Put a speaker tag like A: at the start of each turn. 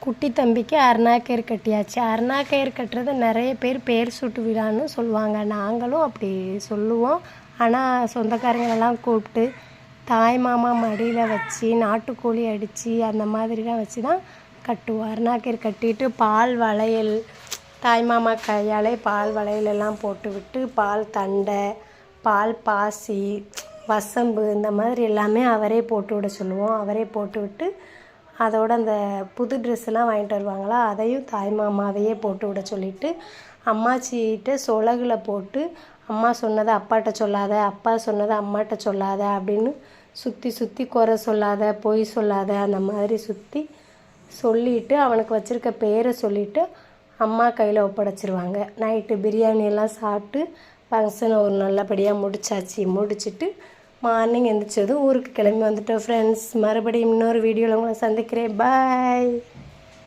A: குட்டி தம்பிக்கு அருணாக்கயிறு கட்டியாச்சு. அருணாக்கயிறு கட்டுறது நிறைய பேர் சூட்டு விழான்னு சொல்லுவாங்க. நாங்களும் அப்படி சொல்லுவோம். ஆனால் சொந்தக்காரங்களெல்லாம் கூப்பிட்டு தாய் மாமா மடியில் வச்சு நாட்டுக்கோழி அடித்து அந்த மாதிரிலாம் வச்சு தான் கட்டுவோம். அருணாக்கயிறு கட்டிட்டு பால் வளையல் தாய் மாமா கையாலே பால் வளையல் எல்லாம் போட்டு விட்டு பால் தண்டை பால் பாசி வசம்பு இந்த மாதிரி எல்லாமே அவரே போட்டு விட சொல்லுவோம். அவரே போட்டு விட்டு அதோட அந்த புது ட்ரெஸ்ஸெல்லாம் வாங்கிட்டு வருவாங்களா, அதையும் தாய் மாமாவையே போட்டு விட சொல்லிவிட்டு அம்மாச்சிகிட்ட சொலகில் போட்டு அம்மா சொன்னதை அப்பாட்ட சொல்லாத, அப்பா சொன்னதை அம்மாட்ட சொல்லாத அப்படின்னு சுற்றி குறை சொல்லாத, பொய் சொல்லாத அந்த மாதிரி சுற்றி சொல்லிவிட்டு அவனுக்கு வச்சுருக்க பேரை சொல்லிவிட்டு அம்மா கையில் ஒப்படைச்சிருவாங்க. நைட்டு பிரியாணி எல்லாம் சாப்பிட்டு ஃபங்க்ஷனை ஒரு நல்லபடியாக முடிச்சிட்டு மார்னிங் எழுந்திரிச்சதும் ஊருக்கு கிளம்பி வந்துட்டோம் ஃப்ரெண்ட்ஸ். மறுபடியும் இன்னொரு வீடியோவில் உங்களை சந்திக்கிறேன். பாய்.